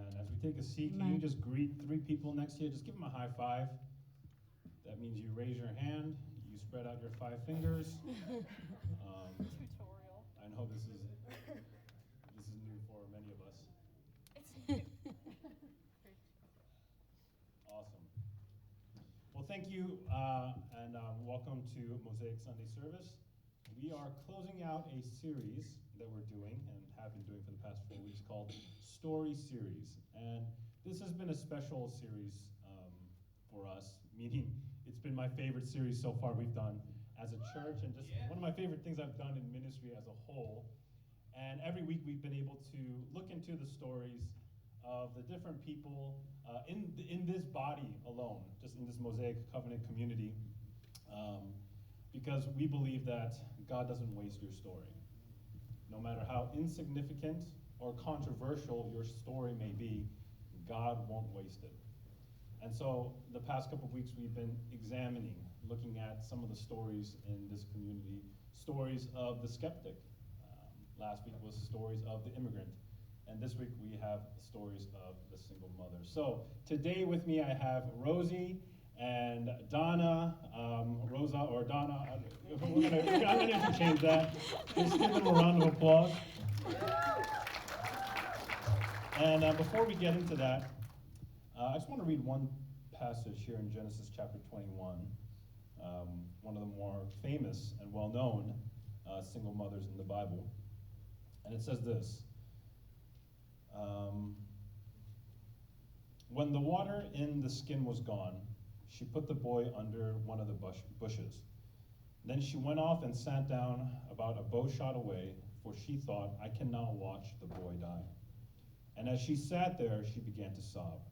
Amen. As we take a seat, can you just greet three people next to you? Just give them a high five. That means you raise your hand, you spread out your five fingers. Tutorial. I know this is new for many of us. Awesome. Well, thank you, and welcome to Mosaic Sunday Service. We are closing out a series that we're doing and have been doing for the past 4 weeks called Story Series. And this has been a special series for us, meaning it's been my favorite series so far we've done as a church, and just one of my favorite things I've done in ministry as a whole. And every week we've been able to look into the stories of the different people in this body alone, just in this Mosaic Covenant community, because we believe that God doesn't waste your story. No matter how insignificant or controversial your story may be, God won't waste it. And so the past couple of weeks we've been examining, looking at some of the stories in this community, stories of the skeptic. Last week was stories of the immigrant. And this week we have stories of the single mother. So today with me I have Rosie and Donna, Rosa or Donna. I'm gonna interchange that. Just give them a round of applause. And before we get into that, I just want to read one passage here in Genesis chapter 21, one of the more famous and well-known single mothers in the Bible. And it says this. When the water in the skin was gone, she put the boy under one of the bushes. Then she went off and sat down about a bow shot away, for she thought, I can now watch the boy die. And as she sat there, she began to sob.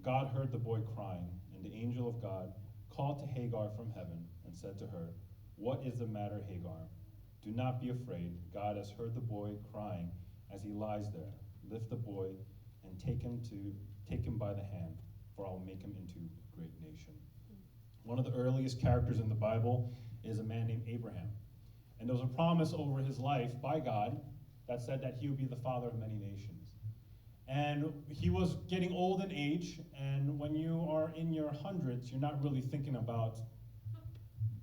God heard the boy crying, and the angel of God called to Hagar from heaven and said to her, What is the matter, Hagar? Do not be afraid. God has heard the boy crying as he lies there. Lift the boy and take him by the hand, for I will make him into a great nation. One of the earliest characters in the Bible is a man named Abraham. And there was a promise over his life by God that said that he would be the father of many nations. And he was getting old in age, and when you are in your hundreds, you're not really thinking about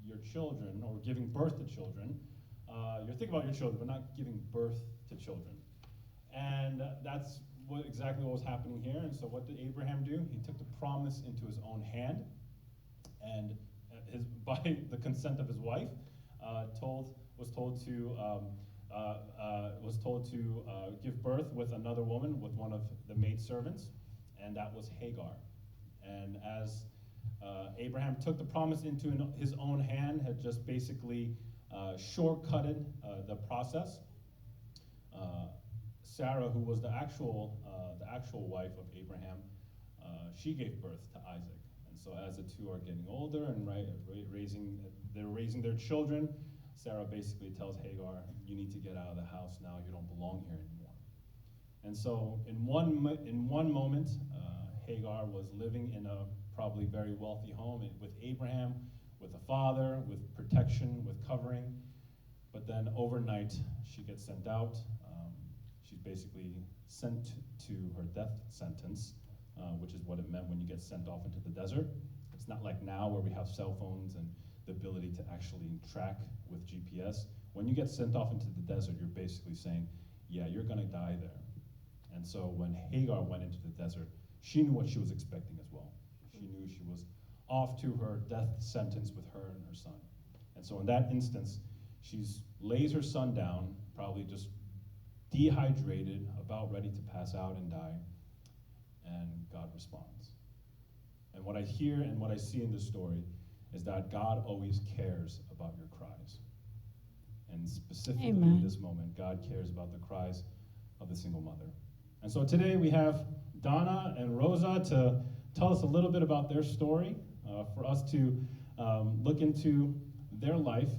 your children or giving birth to children. You're thinking about your children, but not giving birth to children. And that's exactly what was happening here. And so what did Abraham do? He took the promise into his own hand, and by the consent of his wife, was told to give birth with another woman, with one of the maidservants, and that was Hagar. And as Abraham took the promise into his own hand, had just basically shortcutted the process. Sarah, who was the actual wife of Abraham, she gave birth to Isaac. And so as the two are getting older and they're raising their children, Sarah basically tells Hagar, you need to get out of the house now, you don't belong here anymore. And so in one moment, Hagar was living in a probably very wealthy home with Abraham, with a father, with protection, with covering. But then overnight, she gets sent out. She's basically sent to her death sentence, which is what it meant when you get sent off into the desert. It's not like now where we have cell phones and the ability to actually track with GPS. When you get sent off into the desert, you're basically saying, yeah, you're gonna die there. And so when Hagar went into the desert, she knew what she was expecting as well. She knew she was off to her death sentence with her and her son. And so in that instance, she lays her son down, probably just dehydrated, about ready to pass out and die, and God responds. And what I hear and what I see in this story is that God always cares about your cries. And specifically in this moment, God cares about the cries of the single mother. And so today we have Donna and Rosa to tell us a little bit about their story, for us to look into their life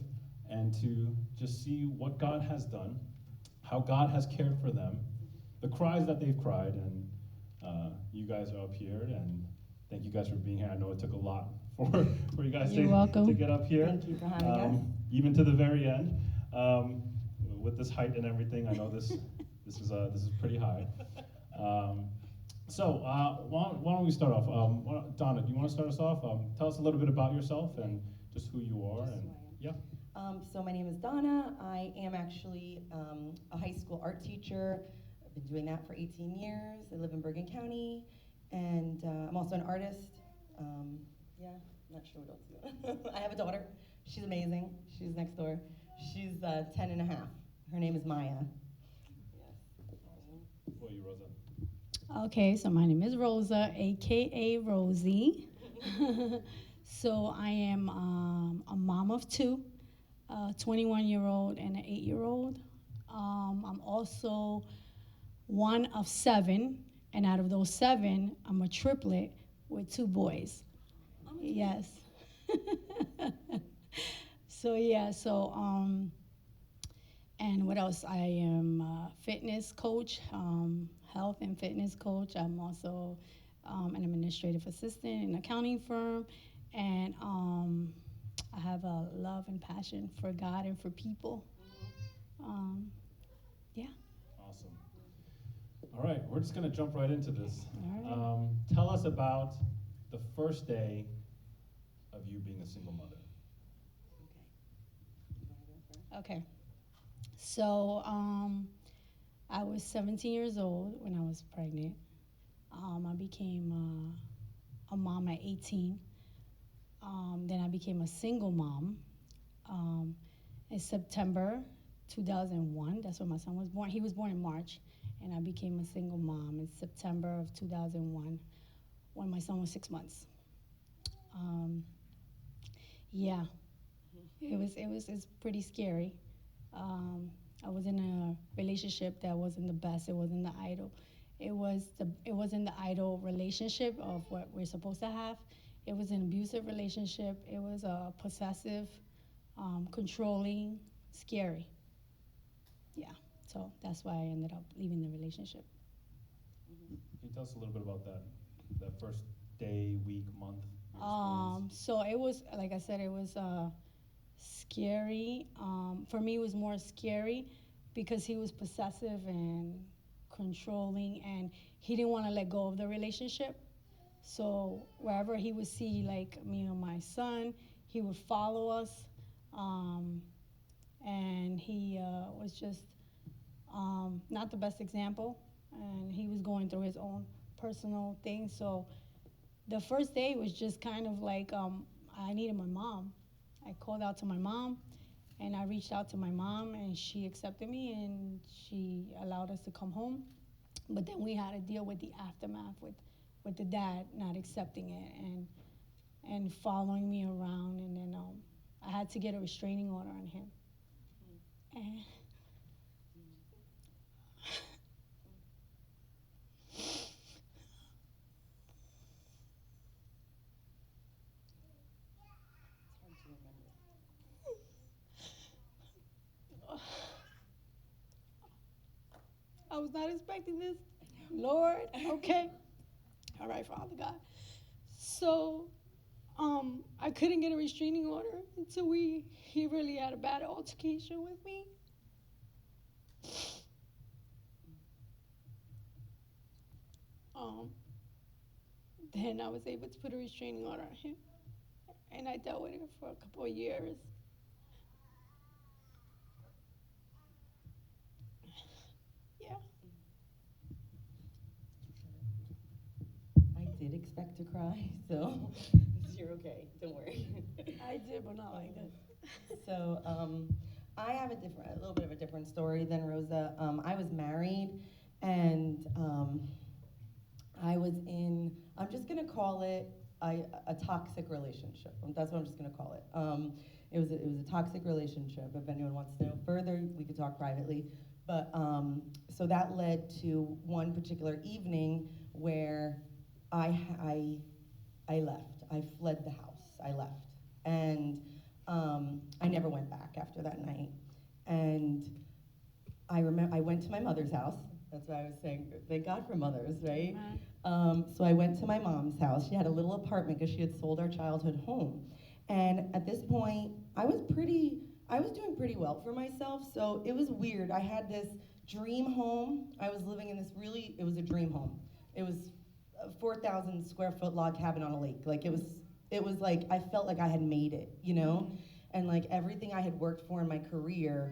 and to just see what God has done, how God has cared for them, the cries that they've cried, and you guys are up here, and thank you guys for being here. I know it took a lot for you guys to get up here. Thank you for having us. Even to the very end. With this height and everything, I know this is pretty high. So, why don't we start off? Donna, do you want to start us off? Tell us a little bit about yourself and just who you are. Just And who I am. yeah, So my name is Donna. I am actually a high school art teacher. I've been doing that for 18 years. I live in Bergen County, and I'm also an artist. Yeah, I'm not sure what else. I have a daughter. She's amazing. She's next door. She's 10 and a half. Her name is Maya. Yes. awesome. Who are you, Rosa? Okay, so my name is Rosa, aka Rosie. So I am a mom of two, a 21-year-old and an 8-year-old. I'm also one of seven, and out of those seven, I'm a triplet with two boys. Yes. So yeah, and what else? I am a fitness coach, health and fitness coach. I'm also an administrative assistant in an accounting firm, and I have a love and passion for God and for people. Um, yeah. Awesome. All right, we're just gonna jump right into this. All right. Tell us about the first day of you being a single mother. Okay. You want to go first? Okay. So I was 17 years old when I was pregnant. I became a mom at 18. Then I became a single mom in September 2001. That's when my son was born. He was born in March, and I became a single mom in September of 2001 when my son was 6 months. Um, yeah, it's pretty scary. Um, I was in a relationship that wasn't the best. It wasn't the idol. It wasn't the idol relationship of what we're supposed to have. It was an abusive relationship. It was a possessive, controlling, scary. Yeah. So that's why I ended up leaving the relationship. Can you tell us a little bit about that first day, week, month, your experience? So it was, like I said, it was scary. For me, it was more scary because he was possessive and controlling, and he didn't want to let go of the relationship. So wherever he would see like me and my son, he would follow us, um, and he was just not the best example, and he was going through his own personal things. So the first day was just kind of like I needed my mom. I called out to my mom, and I reached out to my mom, and she accepted me, and she allowed us to come home. But then we had to deal with the aftermath with the dad not accepting it and following me around, and then I had to get a restraining order on him. And It's hard to remember. I was not expecting this. Lord, okay. All right, Father God. So, I couldn't get a restraining order until he really had a bad altercation with me. Um, then I was able to put a restraining order on him, and I dealt with it for a couple of years. Yeah, I did expect to cry, so you're okay. Don't worry. I did, but not like this. So I have a little bit of a different story than Rosa. I was married, and I was in. I'm just gonna call it a toxic relationship. That's what I'm just gonna call it. It was a toxic relationship. If anyone wants to know further, we could talk privately. But so that led to one particular evening where I I left. I fled the house. I left, and I never went back after that night. And I remember I went to my mother's house. That's why I was saying, thank God for mothers, right? So I went to my mom's house. She had a little apartment because she had sold our childhood home. And at this point, I was doing pretty well for myself. So it was weird. I had this dream home. I was living in this it was a dream home. It was a 4,000 square foot log cabin on a lake. Like it was like I felt like I had made it, you know, and like everything I had worked for in my career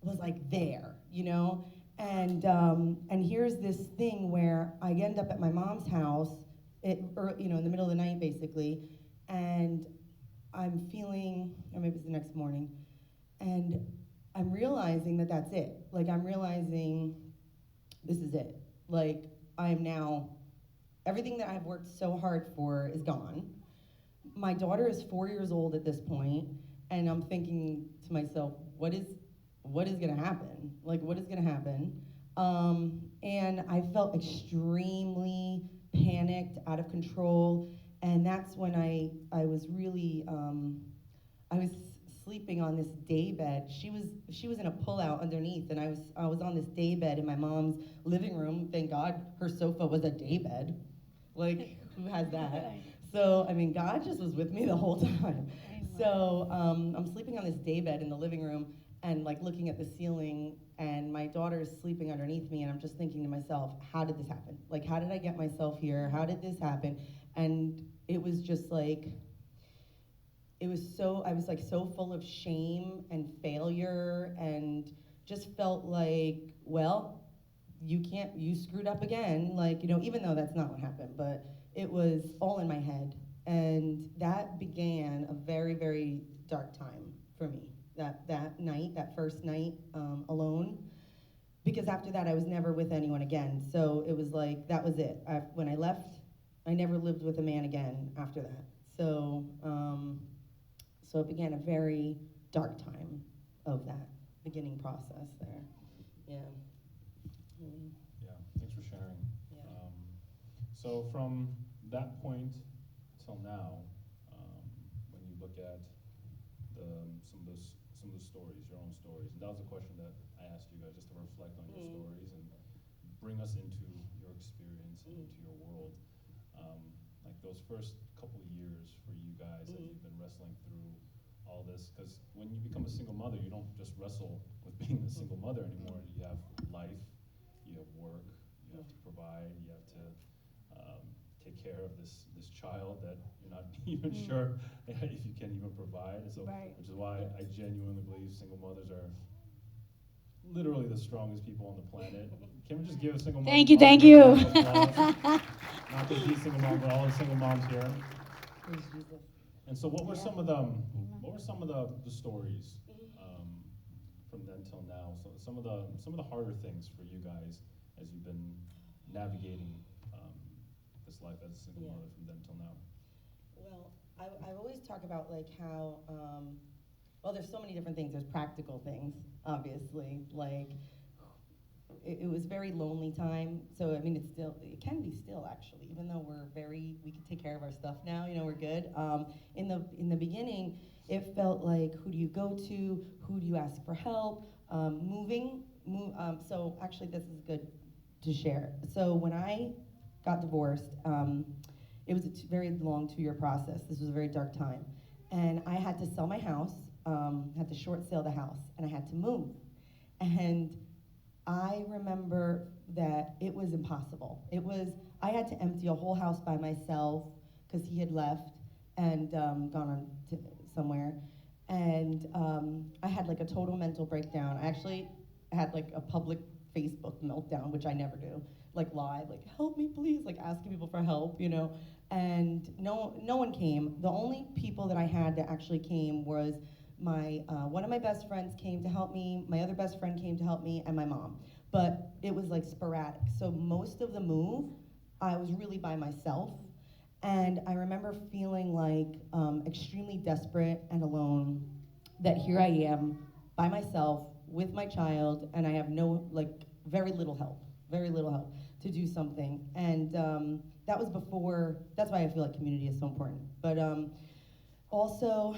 was like there, you know, and here's this thing where I end up at my mom's house, you know, in the middle of the night basically, and I'm feeling, or maybe it's the next morning, and I'm realizing that that's it. Like I'm realizing this is it. Like I am now, everything that I've worked so hard for is gone. My daughter is 4 years old at this point, and I'm thinking to myself, what is gonna happen? Like what is gonna happen? And I felt extremely panicked, out of control, and that's when I was really I was sleeping on this day bed. She was in a pullout underneath, and I was on this day bed in my mom's living room. Thank God her sofa was a day bed. Like who has that? So I mean, God just was with me the whole time. So I'm sleeping on this day bed in the living room, and like looking at the ceiling, and my daughter is sleeping underneath me, and I'm just thinking to myself, how did this happen? Like how did I get myself here? How did this happen? And it was just like I was like so full of shame and failure and just felt like, well, you screwed up again. Like, you know, even though that's not what happened, but it was all in my head. And that began a very, very dark time for me. That night, that first night alone. Because after that, I was never with anyone again. So it was like, that was it. When I left, I never lived with a man again after that. So it began a very dark time of that beginning process there. Yeah. Mm, Yeah, thanks for sharing. yeah. So from that point till now, when you look at some of the stories, your own stories, and that was a question that I asked you guys, just to reflect on your stories and bring us into your experience and into your world. Like those first couple of years for you guys as you've been wrestling through all this, because when you become a single mother, you don't just wrestle with being a single mother anymore. You have life, you have work, you have to provide, you have to take care of this child that you're not even sure if you can even provide. And so, Right. which is why I genuinely believe single mothers are literally the strongest people on the planet. Can we just give a single mom? Thank you. Not just these single moms, but all the single moms here. Praise Jesus. And so, what were Yeah. some of the stories from then till now? So some of the harder things for you guys as you've been navigating this life as a single Yeah. mother from then till now. Well, I always talk about like how, well, there's so many different things. There's practical things, obviously. Like, it was very lonely time. So I mean, it can be still actually, even though we can take care of our stuff now. You know, we're good. In the beginning, it felt like, who do you go to? Who do you ask for help? So actually, this is good to share. So when I got divorced, it was a very long 2-year process. This was a very dark time. And I had to sell my house, had to short sale the house, and I had to move. And I remember that it was impossible. I had to empty a whole house by myself because he had left and gone on to somewhere. And I had like a total mental breakdown. I actually had like a public Facebook meltdown, which I never do, like live, like help me please, like asking people for help, you know. And no one came. The only people that I had that actually came was one of my best friends came to help me, my other best friend came to help me, and my mom. But it was like sporadic. So most of the move, I was really by myself. And I remember feeling like extremely desperate and alone, that here I am by myself with my child, and I have very little help to do something. And that was before, that's why I feel like community is so important. But also,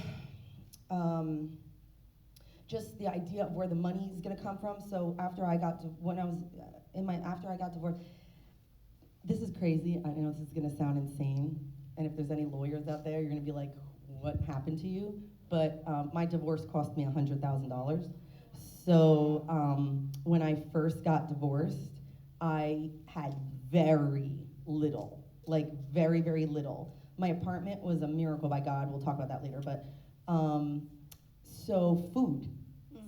just the idea of where the money is going to come from. So after I got divorced, this is crazy. I know this is going to sound insane, and if there's any lawyers out there, you're going to be like, "What happened to you?" But my divorce cost me $100,000. So when I first got divorced, I had very little. like very, very little. My apartment was a miracle by God. We'll talk about that later. But so food.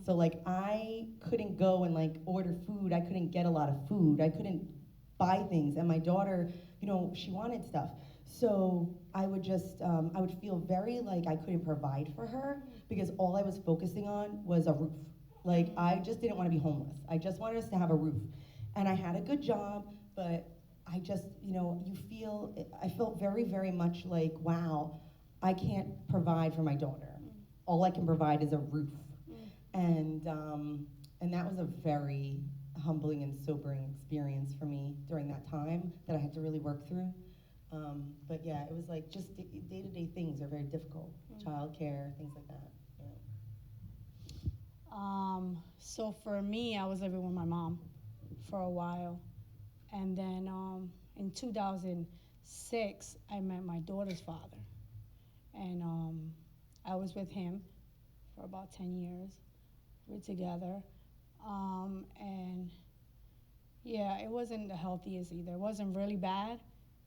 So like I couldn't go and like order food. I couldn't get a lot of food. I couldn't buy things. And my daughter, you know, she wanted stuff. So I would just, I would feel very like I couldn't provide for her because all I was focusing on was a roof. Like I just didn't want to be homeless. I just wanted us to have a roof. And I had a good job, but I just, you know, I felt very, very much like, wow, I can't provide for my daughter. All I can provide is a roof. And that was a very humbling and sobering experience for me during that time that I had to really work through. But yeah, it was like just day-to-day things are very difficult. Childcare, things like that. Yeah. So for me, I was living with my mom for a while. And then in 2006, I met my daughter's father. And I was with him for about 10 years. We're together. And yeah, it wasn't the healthiest either. It wasn't really bad,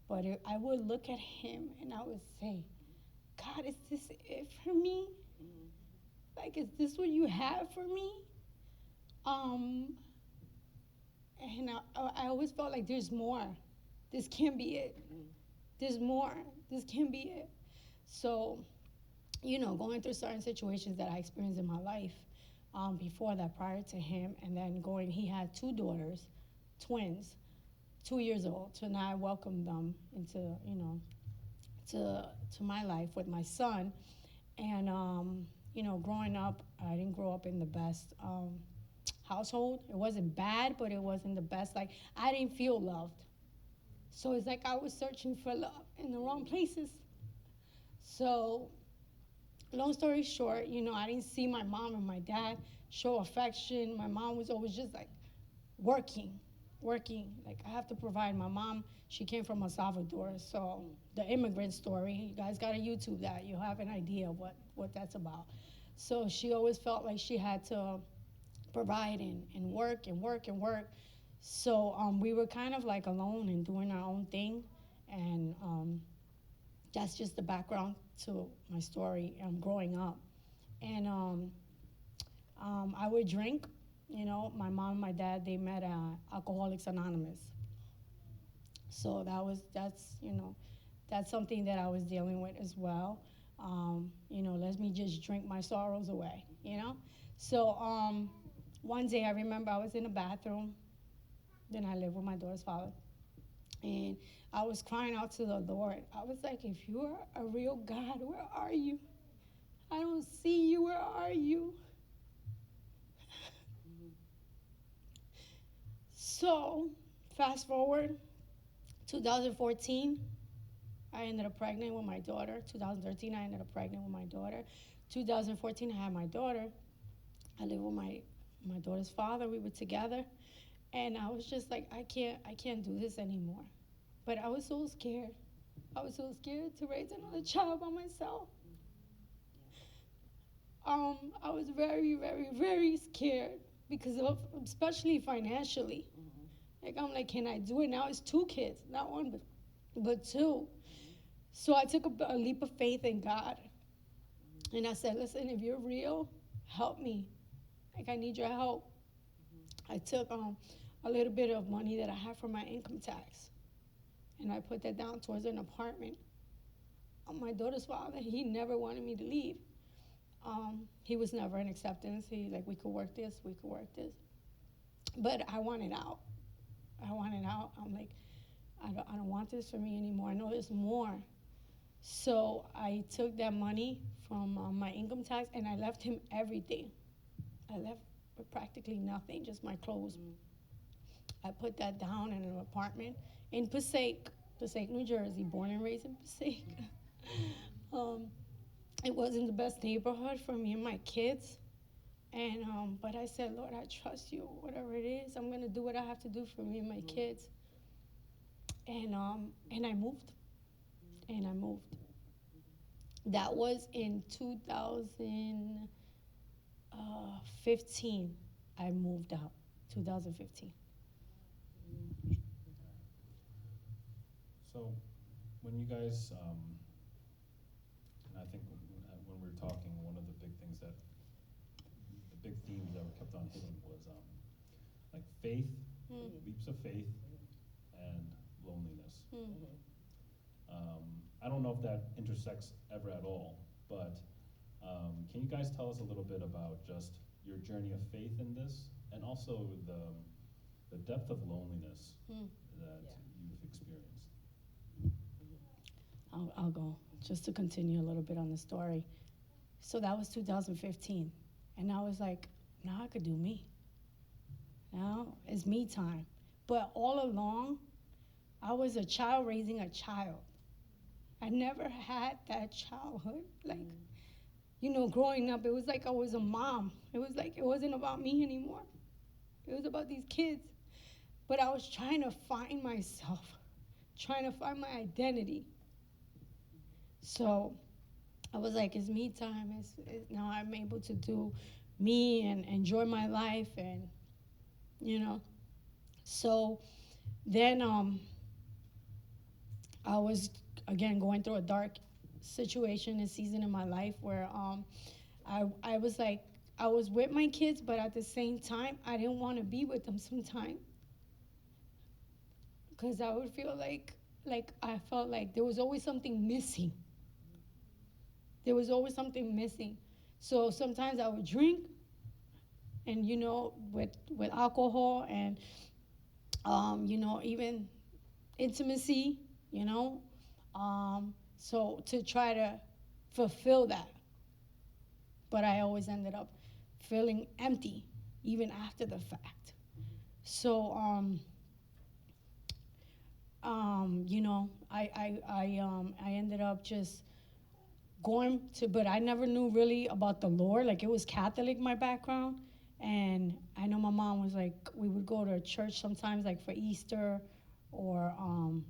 but I would look at him and I would say, God, is this it for me? Like, is this what you have for me? And I always felt like there's more. This can't be it. There's more. This can't be it. So, you know, going through certain situations that I experienced in my life before that, prior to him, and then he had 2 daughters, twins, 2 years old. So now I welcomed them into, you know, to my life with my son. And, you know, growing up, I didn't grow up in the best household. It wasn't bad, but it wasn't the best. Like, I didn't feel loved. So it's like I was searching for love in the wrong places. So, long story short, you know, I didn't see my mom and my dad show affection. My mom was always just like working. Like, I have to provide. My mom, she came from El Salvador, so the immigrant story, you guys got to YouTube that. You'll have an idea of what that's about. So she always felt like she had to provide and work. So we were kind of like alone and doing our own thing. And that's just the background to my story growing up. And I would drink. You know, my mom and my dad, they met at Alcoholics Anonymous. So that's something that I was dealing with as well. You know, let me just drink my sorrows away, you know? So one day I remember I was in the bathroom. Then I lived with my daughter's father. And I was crying out to the Lord. I was like, if you are a real God, where are you? I don't see you. Where are you? So, fast forward, 2014, I ended up pregnant with my daughter. 2013, I ended up pregnant with my daughter. 2014, I had my daughter. I lived with my daughter's father. We were together. And I was just like, I can't do this anymore. But I was so scared. I was so scared to raise another child by myself. I was very, very, very scared because of, especially financially. Like, I'm like, can I do it? Now it's 2 kids, not 1, but 2. So I took a leap of faith in God. And I said, listen, if you're real, help me. Like, I need your help. I took a little bit of money that I had from my income tax, and I put that down towards an apartment. My daughter's father, he never wanted me to leave. He was never in acceptance. He like, we could work this. But I wanted out. I'm like, I don't want this for me anymore. I know there's more. So I took that money from my income tax, and I left him everything. I left with practically nothing, just my clothes. I put that down in an apartment in Passaic, New Jersey, born and raised in Passaic. It wasn't the best neighborhood for me and my kids. And but I said, Lord, I trust you. Whatever it is, I'm gonna do what I have to do for me and my kids. And I moved. That was in 2015. I moved out. 2015. So when you guys, and I think when we were talking, one of the big things that, the big themes that were kept on hitting was like faith, leaps of faith, and loneliness. I don't know if that intersects ever at all, but can you guys tell us a little bit about just your journey of faith in this, and also the depth of loneliness that you've experienced? I'll go, just to continue a little bit on the story. So that was 2015, and I was like, now I could do me. Now it's me time. But all along, I was a child raising a child. I never had that childhood. Like, you know, growing up, it was like I was a mom. It was like it wasn't about me anymore. It was about these kids. But I was trying to find myself, trying to find my identity. So I was like, it's me time. Now I'm able to do me and enjoy my life, and, you know. So then I was, again, going through a dark situation and season in my life where I was like, I was with my kids, but at the same time, I didn't want to be with them sometimes. Because I would feel like I felt like there was always something missing. There was always something missing. So sometimes I would drink, and, you know, with alcohol and, you know, even intimacy, you know, so to try to fulfill that. But I always ended up feeling empty, even after the fact. So, you know, I ended up just going to, but I never knew really about the Lord. Like, it was Catholic, my background. And I know my mom was like, we would go to church sometimes, like for Easter, or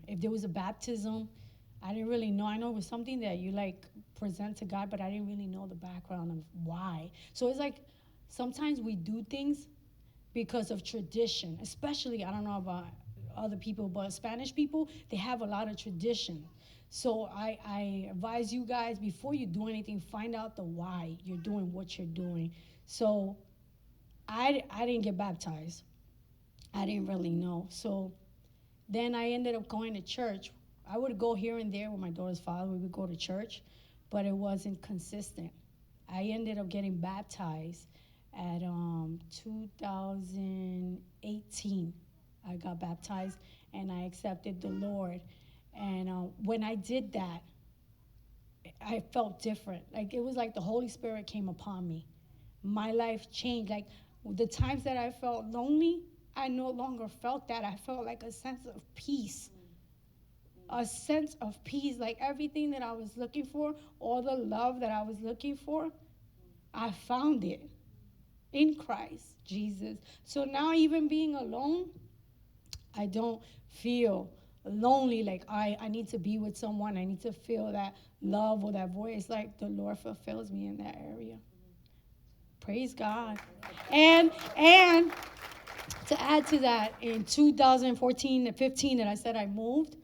if there was a baptism. I didn't really know. I know it was something that you like present to God, but I didn't really know the background of why. So it's like sometimes we do things because of tradition, especially, I don't know about other people, but Spanish people, they have a lot of tradition. So I advise you guys, before you do anything, find out the why you're doing what you're doing. So I didn't get baptized. I didn't really know. So then I ended up going to church. I would go here and there with my daughter's father. We would go to church, but it wasn't consistent. I ended up getting baptized at 2018. I got baptized, and I accepted the Lord. And when I did that, I felt different. Like, it was like the Holy Spirit came upon me. My life changed. Like, the times that I felt lonely, I no longer felt that. I felt like a sense of peace. A sense of peace. Like, everything that I was looking for, all the love that I was looking for, I found it in Christ Jesus. So now, even being alone, I don't feel lonely. Like, I need to be with someone. I need to feel that love or that voice. Like, the Lord fulfills me in that area. Praise God. And to add to that, in 2014 and 15 that I said I moved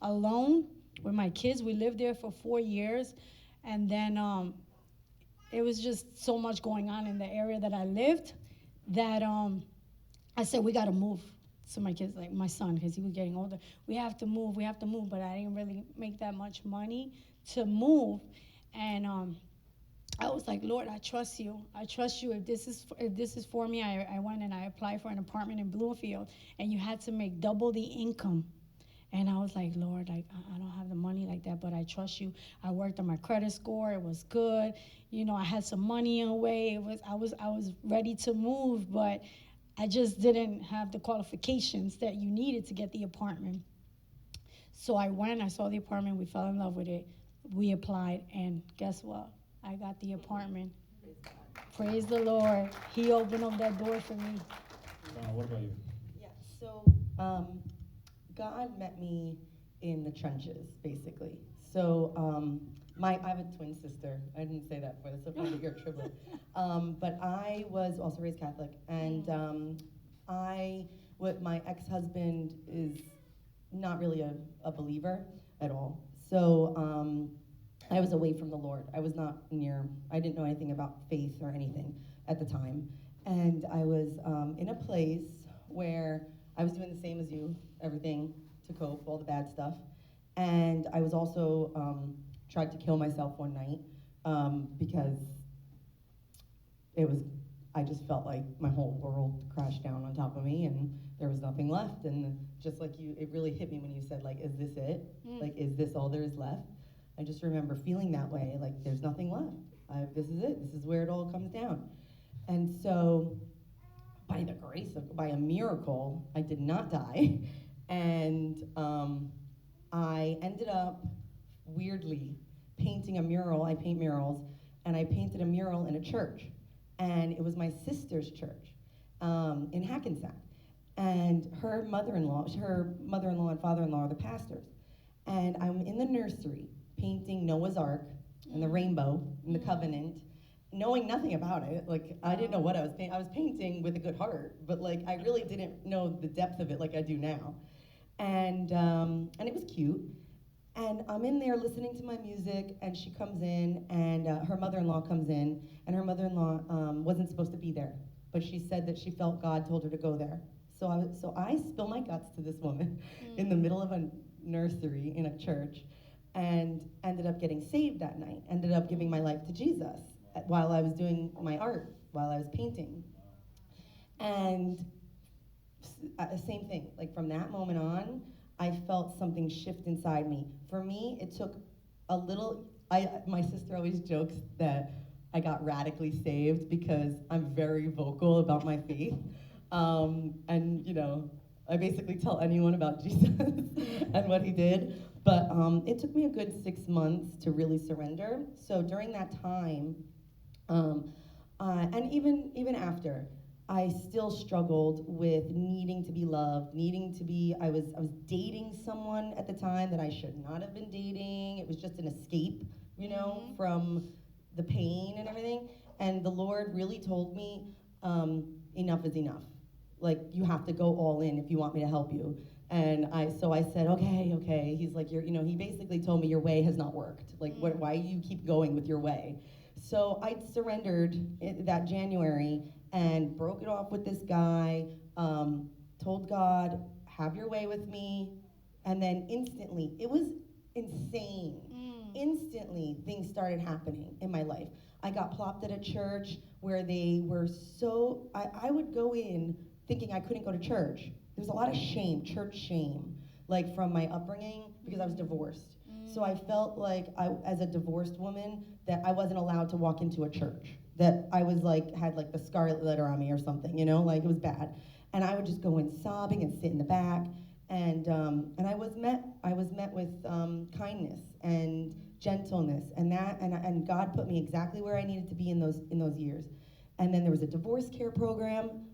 alone with my kids. We lived there for 4 years. And then it was just so much going on in the area that I lived that I said, we got to move. So my kids, like my son, because he was getting older, we have to move. But I didn't really make that much money to move. And I was like, Lord, I trust you. I trust you. If this is for me, I went and I applied for an apartment in Bloomfield, and you had to make double the income. And I was like, Lord, like, I don't have the money like that, but I trust you. I worked on my credit score. It was good. You know, I had some money in a way. I was ready to move, but I just didn't have the qualifications that you needed to get the apartment. So I went, I saw the apartment, we fell in love with it. We applied, and guess what? I got the apartment. Praise the Lord. He opened up that door for me. What about you? Yeah, so God met me in the trenches, basically. So I have a twin sister. I didn't say that before. That's so funny that you're a triplet. But I was also raised Catholic, and my ex-husband is not really a believer at all. So I was away from the Lord. I didn't know anything about faith or anything at the time. And I was in a place where I was doing the same as you, everything to cope, all the bad stuff. And I was also tried to kill myself one night because I just felt like my whole world crashed down on top of me and there was nothing left. And just like you, it really hit me when you said, like, is this it? Like, is this all there is left? I just remember feeling that way, like, there's nothing left. This is it. This is where it all comes down. And so, by a miracle, I did not die. And I ended up, weirdly, painting a mural. I paint murals. And I painted a mural in a church. And it was my sister's church in Hackensack. And her mother-in-law and father-in-law are the pastors. And I'm in the nursery painting Noah's Ark and the rainbow and the covenant, knowing nothing about it. Like, I didn't know what I was painting. I was painting with a good heart, but like, I really didn't know the depth of it like I do now. And it was cute. And I'm in there listening to my music, and she comes in, and her mother-in-law comes in, and her mother-in-law wasn't supposed to be there, but she said that she felt God told her to go there. So I spill my guts to this woman in the middle of a nursery in a church, and ended up getting saved that night, ended up giving my life to Jesus while I was doing my art, while I was painting. And same thing, like from that moment on, I felt something shift inside me. For me, it took a little, my sister always jokes that I got radically saved because I'm very vocal about my faith. And you know, I basically tell anyone about Jesus and what he did. But it took me a good 6 months to really surrender. So during that time, and even after, I still struggled with needing to be loved, I was dating someone at the time that I should not have been dating. It was just an escape, you know, from the pain and everything. And the Lord really told me, enough is enough. Like, you have to go all in if you want me to help you. And so I said, okay. He's like, he basically told me your way has not worked. Like, why you keep going with your way? So I surrendered that January and broke it off with this guy, told God, have your way with me, and then instantly, it was insane. Instantly, things started happening in my life. I got plopped at a church where they were so, I would go in thinking I couldn't go to church. There was a lot of shame, church shame, like from my upbringing, because I was divorced. So I felt like as a divorced woman, that I wasn't allowed to walk into a church. That I was like, had like the scarlet letter on me or something, you know, like it was bad. And I would just go in sobbing and sit in the back. And I was met with kindness and gentleness, and God put me exactly where I needed to be in those years. And then there was a divorce care program.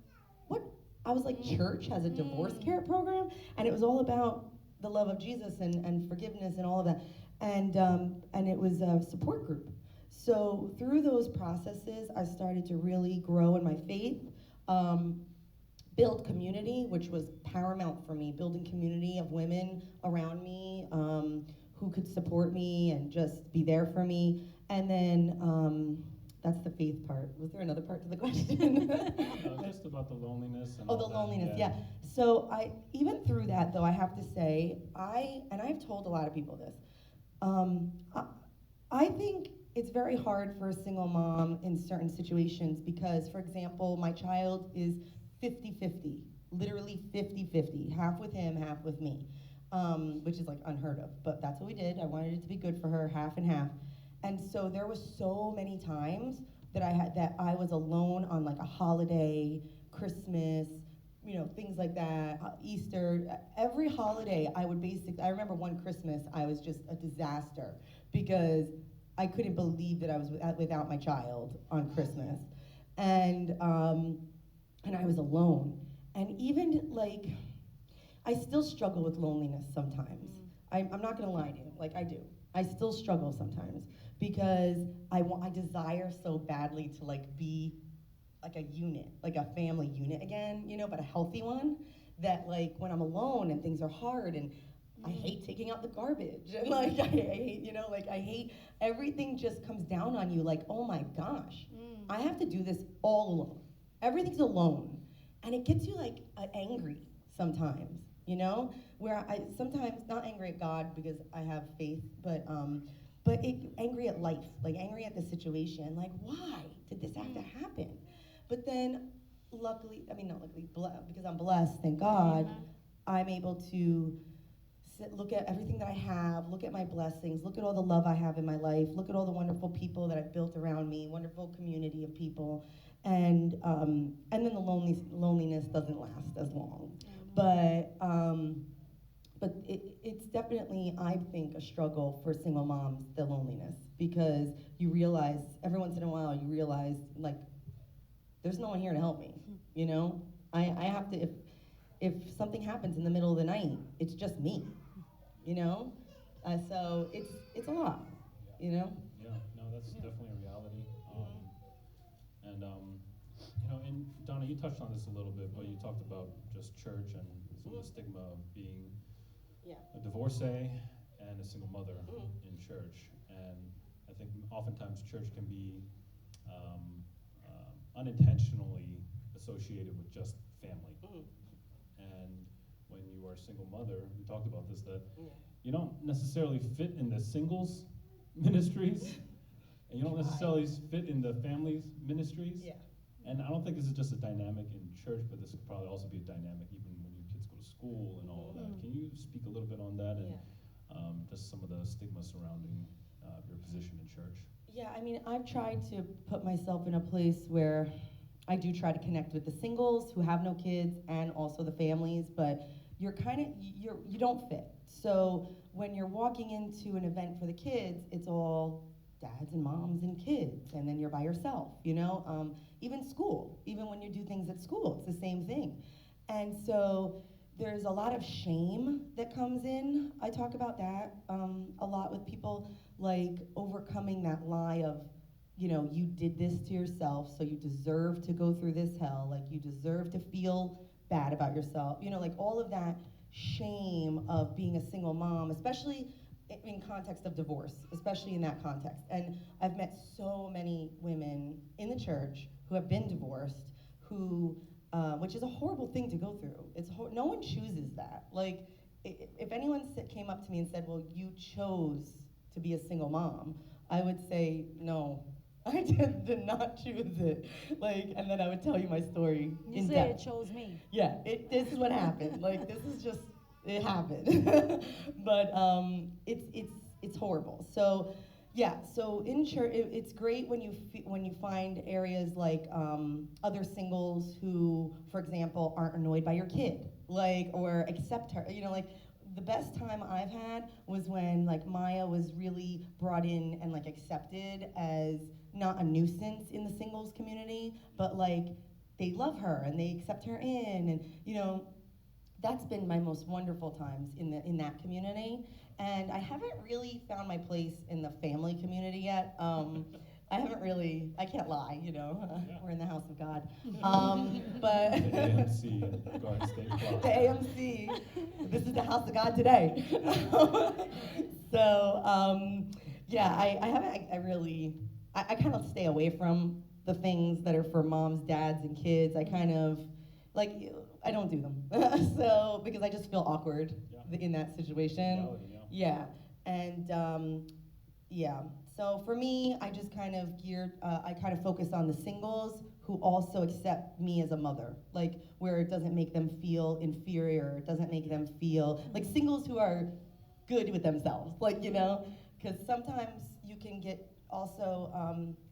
What? I was like, church has a divorce care program? And it was all about the love of Jesus and forgiveness and all of that. And it was a support group. So through those processes, I started to really grow in my faith, build community, which was paramount for me, building community of women around me who could support me and just be there for me. And then that's the faith part. Was there another part to the question? Just about the loneliness and Oh, the all that, loneliness, yeah. So even through that, though, I have to say, I've told a lot of people this, I think it's very hard for a single mom in certain situations because, for example, my child is 50-50, literally 50-50, half with him, half with me, which is like unheard of, but that's what we did. I wanted it to be good for her, half and half. And so there was so many times that I was alone on like a holiday, Christmas, you know, things like that, Easter, every holiday I remember one Christmas I was just a disaster because I couldn't believe that I was without my child on Christmas. And I was alone. And even like, I still struggle with loneliness sometimes. I'm not gonna lie to you, like I do. I still struggle sometimes because I desire so badly to like be like a unit, like a family unit again, you know, but a healthy one, that like when I'm alone and things are hard and I hate taking out the garbage. And like, I hate, you know, like I hate, everything just comes down on you like, oh my gosh, I have to do this all alone. Everything's alone. And it gets you like angry sometimes, you know? Where I sometimes, not angry at God because I have faith, but angry at life, like angry at the situation. Like, why did this have to happen? But then, luckily, I mean, not luckily, because I'm blessed, thank God, I'm able to look at everything that I have, look at my blessings, look at all the love I have in my life, look at all the wonderful people that I've built around me, wonderful community of people, and then the loneliness doesn't last as long. But it's definitely, I think, a struggle for single moms, the loneliness, because you realize, every once in a while, you realize, like, there's no one here to help me, you know? I have to, if something happens in the middle of the night, it's just me, you know? So it's a lot, you know? Yeah, no, that's definitely a reality. You know, and Donna, you touched on this a little bit, but you talked about just church and some of the stigma of being a divorcee and a single mother in church. And I think oftentimes church can be unintentionally associated with just family. And when you are a single mother, we talked about this, that you don't necessarily fit in the singles ministries, and you don't necessarily fit in the families ministries. Yeah. And I don't think this is just a dynamic in church, but this could probably also be a dynamic even when your kids go to school and all of that. Can you speak a little bit on that and just some of the stigma surrounding your position in church? Yeah, I mean, I've tried to put myself in a place where I do try to connect with the singles who have no kids and also the families, but you don't fit. So when you're walking into an event for the kids, it's all dads and moms and kids, and then you're by yourself, you know? Even school, even when you do things at school, it's the same thing. And so there's a lot of shame that comes in. I talk about that a lot with people, like overcoming that lie of, you know, you did this to yourself, so you deserve to go through this hell, like you deserve to feel bad about yourself, you know, like all of that shame of being a single mom, especially in context of divorce, especially in that context. And I've met so many women in the church who have been divorced, who, which is a horrible thing to go through. No one chooses that. Like, if anyone came up to me and said, well, you chose to be a single mom, I would say, no, I did not choose it. Like, and then I would tell you my story You say it chose me. Yeah, this is what happened. Like, this is just, it happened. But it's horrible. So yeah, so in church, it's great when you find areas like other singles who, for example, aren't annoyed by your kid, like, or accept her. You know, like, the best time I've had was when, like, Maya was really brought in and, like, accepted as not a nuisance in the singles community, but, like, they love her and they accept her in, and, you know, that's been my most wonderful times in that community. And I haven't really found my place in the family community yet. I haven't really, I can't lie, you know, we're in the house of God. But The AMC, Garden State Plaza. the AMC, this is the house of God today. So, yeah, I haven't, I kind of stay away from the things that are for moms, dads, and kids. I kind of, like, I don't do them. So, because I just feel awkward in that situation. Reality, yeah. And, yeah. So for me, I just kind of I kind of focus on the singles who also accept me as a mother, like, where it doesn't make them feel inferior, it doesn't make them feel, like, singles who are good with themselves, like, you know, because sometimes you can get also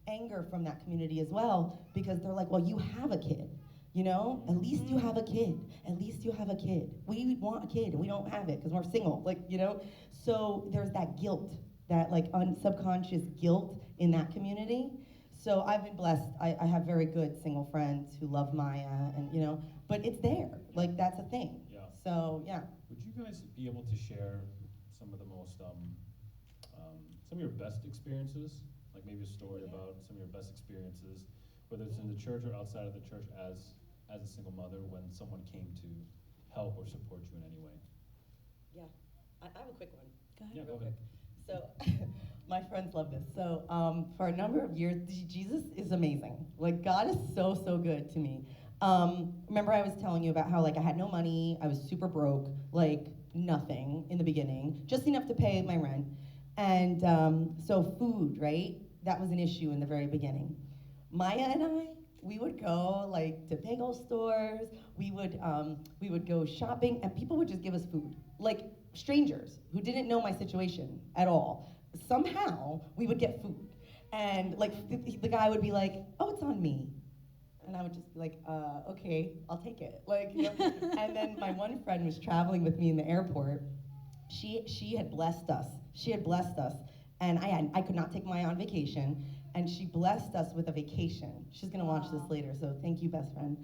anger from that community as well, because they're like, well, you have a kid, you know, at least you have a kid, at least you have a kid. We want a kid and we don't have it because we're single, like, you know, so there's that guilt, that, like, subconscious guilt in that community. So I've been blessed. I have very good single friends who love Maya, and, you know, but it's there, like, that's a thing. Yeah. So yeah. Would you guys be able to share some of the most, some of your best experiences? Like maybe a story about some of your best experiences, whether it's in the church or outside of the church as a single mother, when someone came to help or support you in any way? Yeah. I have a quick one. Go ahead. Yeah, Real go ahead. quick. So, my friends love this. So, for a number of years, Jesus is amazing. Like, God is so, so good to me. Remember I was telling you about how, like, I had no money, I was super broke, like, nothing in the beginning, just enough to pay my rent. And so food, right? That was an issue in the very beginning. Maya and I, we would go like to bagel stores. We would go shopping, and people would just give us food, like strangers who didn't know my situation at all. Somehow we would get food, and like the guy would be like, "Oh, it's on me," and I would just be like, "Okay, I'll take it." Like, you know? And then my one friend was traveling with me in the airport. She had blessed us. She had blessed us, and I could not take Maya on vacation, and she blessed us with a vacation. She's gonna watch this later, so thank you, best friend.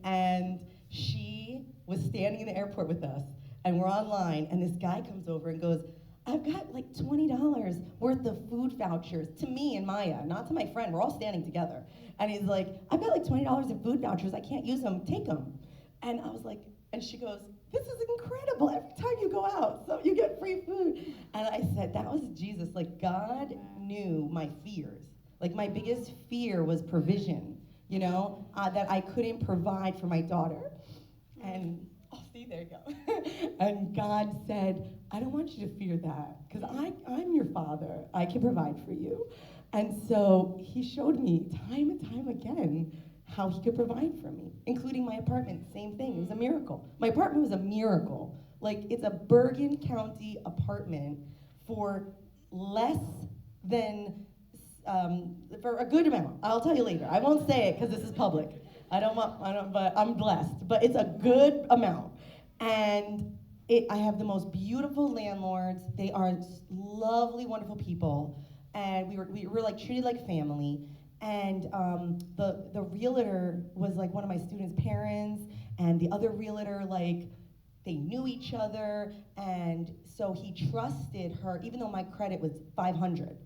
And she was standing in the airport with us, and we're online, and this guy comes over and goes, "I've got like $20 worth of food vouchers to me and Maya, not to my friend. We're all standing together." And he's like, "I've got like $20 in food vouchers. I can't use them. Take them." And I was like, and she goes, "This is incredible. Every time you go out, so you get free food." And I said, that was Jesus. Like, God knew my fears. Like, my biggest fear was provision, you know, that I couldn't provide for my daughter. And, oh, see, there you go. And God said, "I don't want you to fear that, because I'm your father. I can provide for you." And so he showed me time and time again how he could provide for me, including my apartment. Same thing. It was a miracle. My apartment was a miracle. Like, it's a Bergen County apartment for less than, for a good amount. I'll tell you later. I won't say it because this is public. But I'm blessed. But it's a good amount. And I have the most beautiful landlords. They are lovely, wonderful people. And we were like treated like family. And the realtor was like one of my students' parents, and the other realtor, like, they knew each other, and so he trusted her, even though my credit was 500,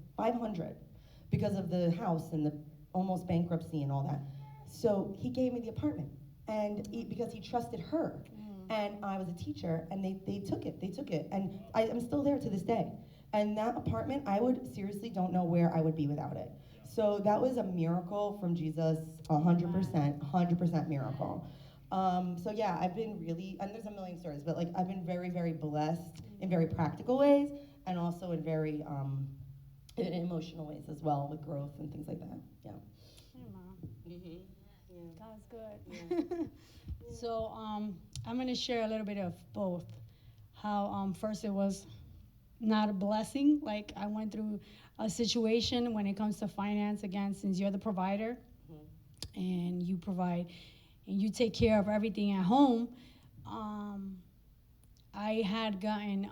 because of the house and the almost bankruptcy and all that. So he gave me the apartment, and because he trusted her, and I was a teacher, and they took it, and I'm still there to this day. And that apartment, I would seriously don't know where I would be without it. So that was a miracle from Jesus, 100% miracle. So yeah, I've been really, and there's a million stories, but like I've been very, very blessed in very practical ways, and also in very in emotional ways as well, with growth and things like that. Yeah. Hey, Mom. Mm-hmm. Yeah. God's Yeah. good. So I'm going to share a little bit of both. How first it was not a blessing. Like, I went through a situation when it comes to finance, again, since you're the provider, and you provide and you take care of everything at home. I had gotten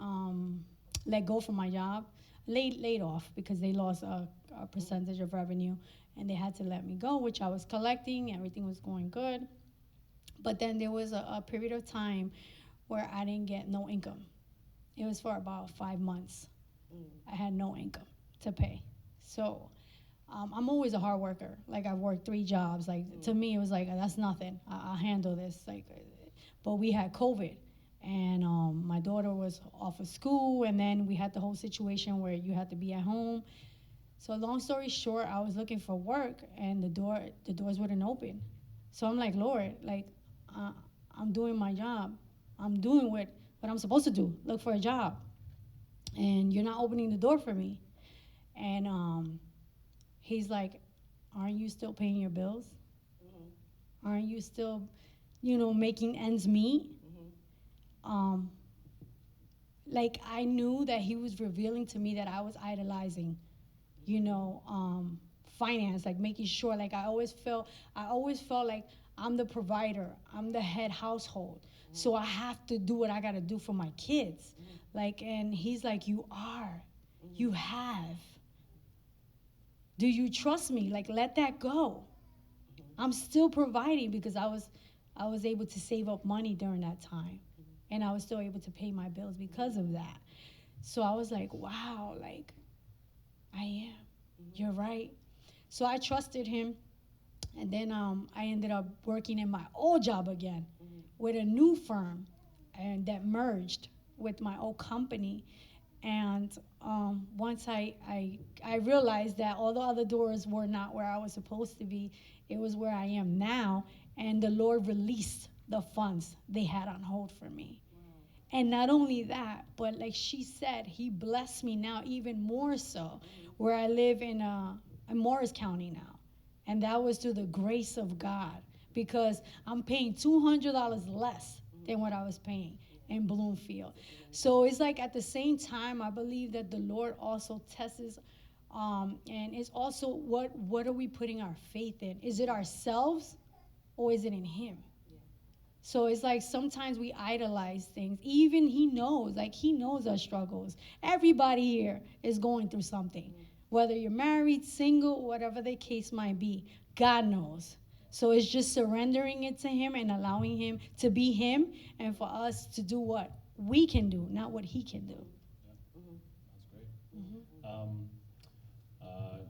let go from my job, laid off, because they lost a percentage of revenue, and they had to let me go, which I was collecting. Everything was going good. But then there was a period of time where I didn't get no income. It was for about 5 months. I had no income to pay. So I'm always a hard worker. Like, I've worked 3 jobs. Like, to me, it was like, that's nothing. I'll handle this. Like, but we had COVID, and my daughter was off of school, and then we had the whole situation where you had to be at home. So long story short, I was looking for work, and the doors wouldn't open. So I'm like, Lord, like, I'm doing my job. I'm doing what I'm supposed to do, look for a job. And you're not opening the door for me. And he's like, aren't you still paying your bills? Aren't you still, making ends meet? Like, I knew that he was revealing to me that I was idolizing, finance, like making sure, like, I always felt like I'm the provider, I'm the head household. So I have to do what I gotta do for my kids. Like, and he's like, you are, you have. Do you trust me? Like, let that go. I'm still providing, because I was able to save up money during that time. And I was still able to pay my bills because of that. So I was like, wow, like, I am. You're right. So I trusted him. And then I ended up working in my old job again with a new firm, and that merged. with my old company. And once I realized that all the other doors were not where I was supposed to be, it was where I am now. And the Lord released the funds they had on hold for me. And not only that, but like she said, he blessed me now even more so, where I live in Morris County now. And that was through the grace of God, because I'm paying $200 less than what I was paying in Bloomfield. So it's like at the same time, I believe that the Lord also tests, and it's also what are we putting our faith in? Is it ourselves or is it in Him? So it's like sometimes we idolize things. Even he knows our struggles. Everybody here is going through something. Whether you're married, single, whatever the case might be, God knows. So it's just surrendering it to Him and allowing Him to be Him, and for us to do what we can do, not what He can do. Yeah, that's great. Uh,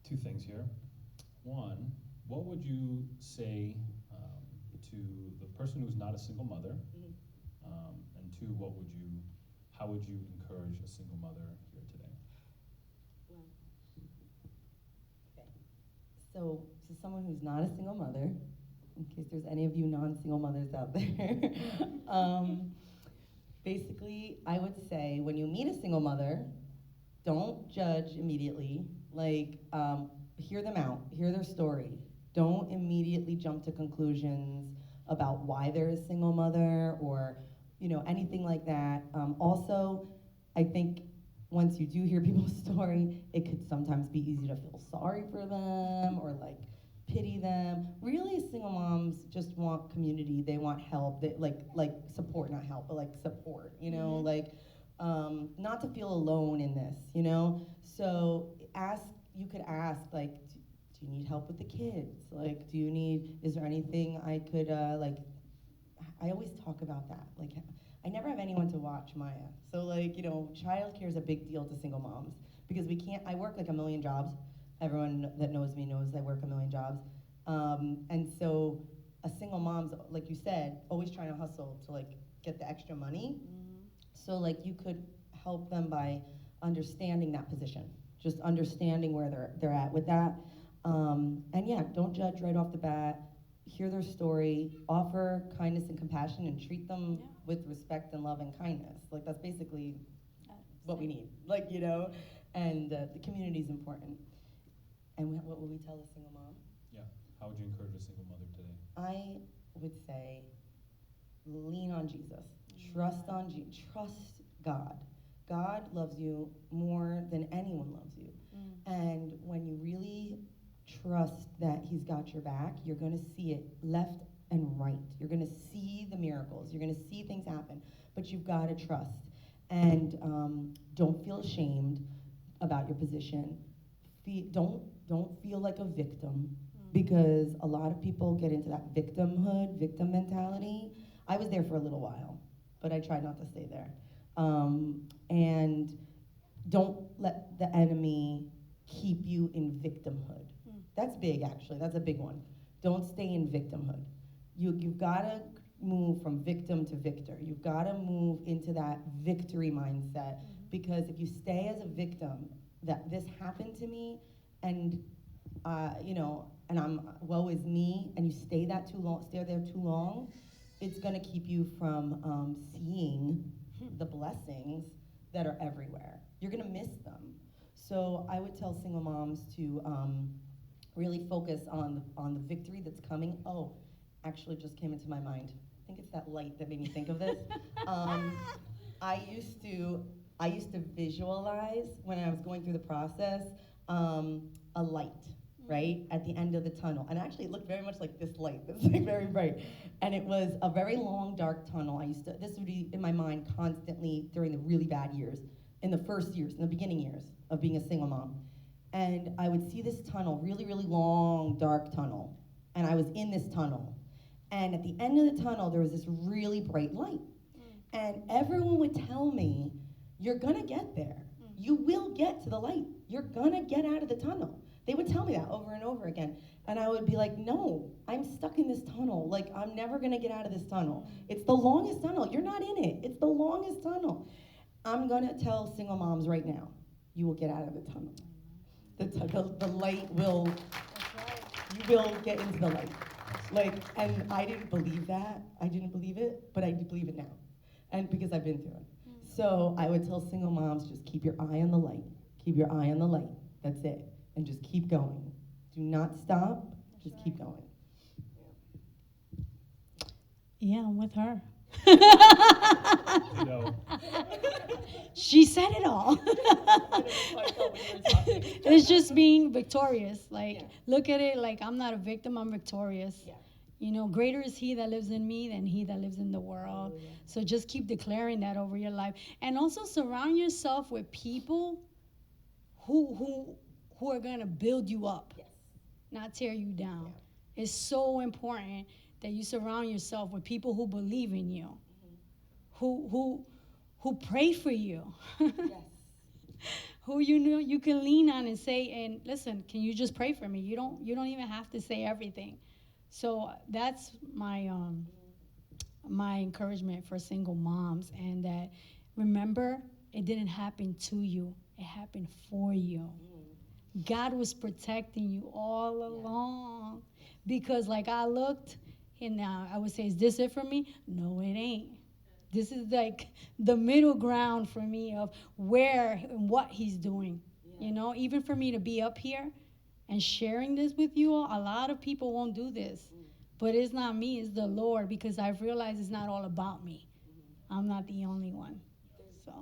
two things here. One, what would you say to the person who's not a single mother? And two, how would you encourage a single mother here today? So someone who's not a single mother, in case there's any of you non-single mothers out there, basically, I would say when you meet a single mother, don't judge immediately. Like, hear them out, hear their story. Don't immediately jump to conclusions about why they're a single mother or, anything like that. Also, I think once you do hear people's story, it could sometimes be easy to feel sorry for them or like pity them. Really, single moms just want community. They want help. They like support, not help, but like support. Not to feel alone in this. So you could ask like, do you need help with the kids? Like, is there anything I could I always talk about that. Like, I never have anyone to watch Maya. So childcare is a big deal to single moms because I work like a million jobs. Everyone that knows me knows I work a million jobs. And so a single mom's, like you said, always trying to hustle to like get the extra money. So like you could help them by understanding that position, just understanding where they're at with that. And yeah, don't judge right off the bat. Hear their story, offer kindness and compassion, and treat them with respect and love and kindness. Like that's basically what we need. And the community is important. And what would we tell a single mom? Yeah, how would you encourage a single mother today? I would say, lean on Jesus. Trust God. God loves you more than anyone loves you. And when you really trust that He's got your back, you're going to see it left and right. You're going to see the miracles. You're going to see things happen. But you've got to trust. And don't feel ashamed about your position. Don't feel like a victim, because a lot of people get into that victim mentality. I was there for a little while, but I tried not to stay there. And don't let the enemy keep you in victimhood. That's big, actually. That's a big one. Don't stay in victimhood. You've got to move from victim to victor. You've got to move into that victory mindset, because if you stay as a victim, that this happened to me, and and I'm woe is me, and you stay there too long, it's going to keep you from seeing the blessings that are everywhere. You're going to miss them. So I would tell single moms to really focus on the victory that's coming. Oh, actually just came into my mind. I think it's that light that made me think of this. I used to visualize when I was going through the process a light, right, at the end of the tunnel. And actually it looked very much like this light. It's like very bright. And it was a very long, dark tunnel. This would be in my mind constantly during the really bad years, in the first years, in the beginning years of being a single mom. And I would see this tunnel, really, really long, dark tunnel. And I was in this tunnel. And at the end of the tunnel, there was this really bright light. And everyone would tell me, you're gonna get there. You will get to the light. You're gonna get out of the tunnel. They would tell me that over and over again. And I would be like, no, I'm stuck in this tunnel. Like, I'm never gonna get out of this tunnel. It's the longest tunnel. You're not in it. It's the longest tunnel. I'm gonna tell single moms right now, you will get out of the tunnel. The light will, you will get into the light. Like, and I didn't believe that. I didn't believe it, but I do believe it now. And because I've been through it. So I would tell single moms, just keep your eye on the light. Keep your eye on the light. That's it. And just keep going. Do not stop. Just keep going. Yeah, I'm with her. You know, She said it all. It's just being victorious. Like, Yeah. look at it like I'm not a victim, I'm victorious. Yeah. You know, greater is he that lives in me than he that lives in the world. Hallelujah. So just keep declaring that over your life. And also surround yourself with people who are gonna build you up, Yes. not tear you down. It's so important that you surround yourself with people who believe in you, who pray for you, Yes. who you know you can lean on and say, and listen, can you just pray for me? You don't even have to say everything. So that's my encouragement for single moms, and that remember, it didn't happen to you, it happened for you. God was protecting you all along. Because like I looked, and I would say, is this it for me? No, it ain't. This is like the middle ground for me of where and what he's doing. You know, even for me to be up here and sharing this with you all, a lot of people won't do this. But it's not me, it's the Lord, because I've realized it's not all about me. I'm not the only one. So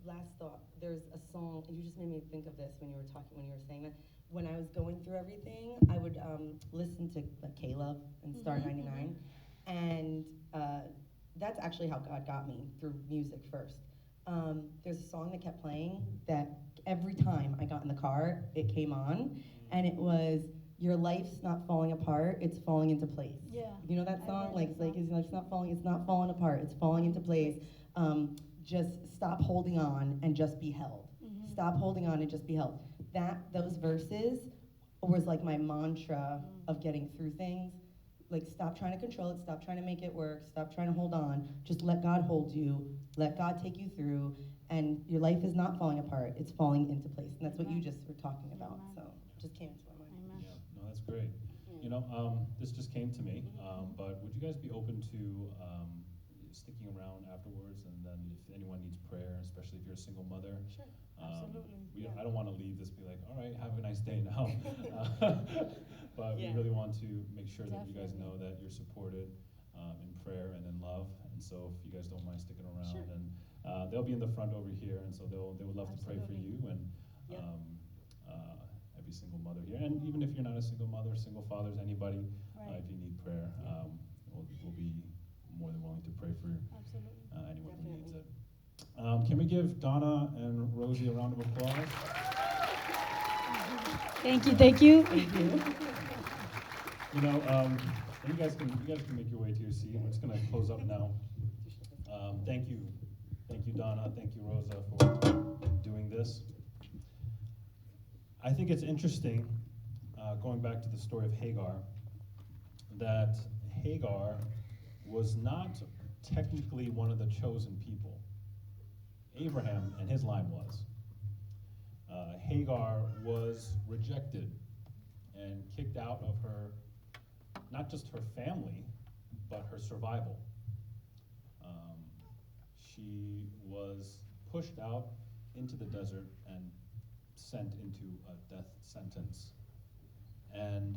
Last thought. There's a song. You just made me think of this when you were saying that. When I was going through everything, I would listen to like K-Love and Star 99, and that's actually how God got me through music first. There's a song that kept playing that every time I got in the car, it came on, and it was "Your life's not falling apart; it's falling into place." yeah. You know that I song? heard Like, that like song. it's not falling. It's not falling apart. It's falling into place. Just stop holding on and just be held. Stop holding on and just be held. Those verses was like my mantra of getting through things. Like, stop trying to control it. Stop trying to make it work. Stop trying to hold on. Just let God hold you. Let God take you through. And your life is not falling apart. It's falling into place. And that's what you just were talking about. Amen. So just came to my mind. Amen. yeah, no, that's great. You know, this just came to me, but would you guys be open to sticking around afterwards? And then if anyone needs prayer, especially if you're a single mother, Sure. Absolutely. I don't want to leave this be like, all right, have a nice day now. But we Yeah. really want to make sure that you guys Definitely. know that you're supported in prayer and in love. And so if you guys don't mind sticking around, Sure. and they'll be in the front over here, and so they would love to pray for you and Yep. every single mother here. And even if you're not a single mother, single fathers, anybody, Right. if you need prayer, we'll be more than willing to pray for Absolutely. anyone who needs Definitely. it. Can we give Donna and Rosie a round of applause? Thank you. Thank you. Thank you. You know, you guys can make your way to your seat. We're just gonna close up now. Thank you, Donna. Thank you, Rosa, for doing this. I think it's interesting, going back to the story of Hagar, that Hagar was not technically one of the chosen people. Abraham and his line was. Hagar was rejected and kicked out of her, not just her family, but her survival. She was pushed out into the desert and sent into a death sentence. And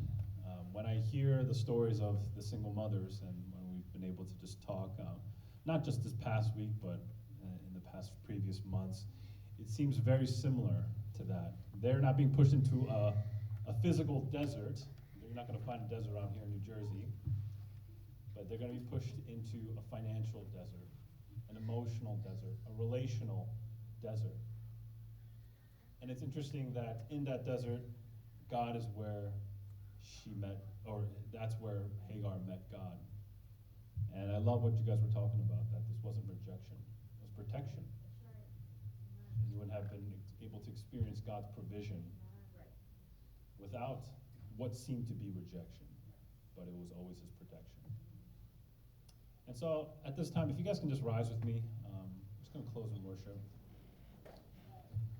when I hear the stories of the single mothers, and when we've been able to just talk, not just this past week, but in the past previous months, it seems very similar to that. They're not being pushed into a physical desert. You're not going to find a desert around here in New Jersey, but they're going to be pushed into a financial desert, an emotional desert, a relational desert. And it's interesting that in that desert, God is where she met, or that's where Hagar met God. And I love what you guys were talking about, that this wasn't rejection, it was protection. And you wouldn't have been able to experience God's provision without what seemed to be rejection, but it was always his protection. And so at this time, if you guys can just rise with me, I'm just going to close in worship.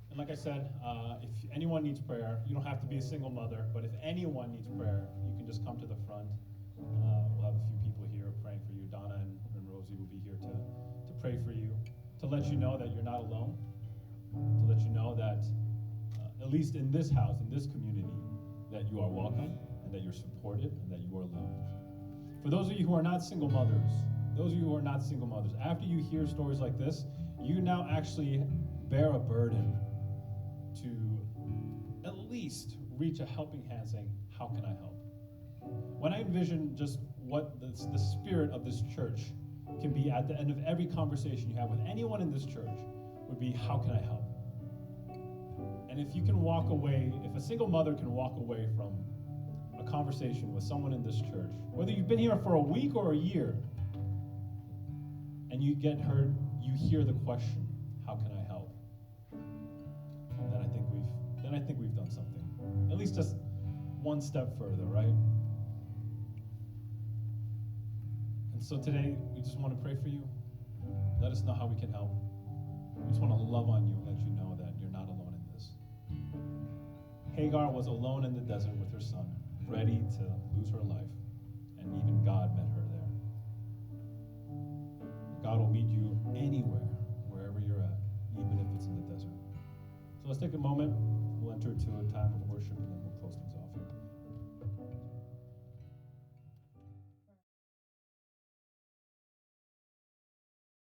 And like I said, if anyone needs prayer, you don't have to be a single mother, but if anyone needs prayer, you can just come to the front. We'll have a few people here praying for you. Donna and Rosie will be here to pray for you, to let you know that you're not alone, to let you know that, at least in this house, in this community, that you are welcome, and that you're supported, and that you are loved. For those of you who are not single mothers, after you hear stories like this, you now actually bear a burden to at least reach a helping hand saying, how can I help? When I envision just what the spirit of this church can be at the end of every conversation you have with anyone in this church, would be, how can I help? And if you can walk away, if a single mother can walk away from a conversation with someone in this church, whether you've been here for a week or a year, and you get heard, you hear the question, how can I help? Then I think we've done something. At least just one step further, right? And so today, we just want to pray for you. Let us know how we can help. We just want to love on you and let you know that you're not alone in this. Hagar was alone in the desert with her son, ready to lose her life, and even God met her there. God will meet you anywhere, wherever you're at, even if it's in the desert. So let's take a moment. We'll enter into a time of worship, and then we'll close things off.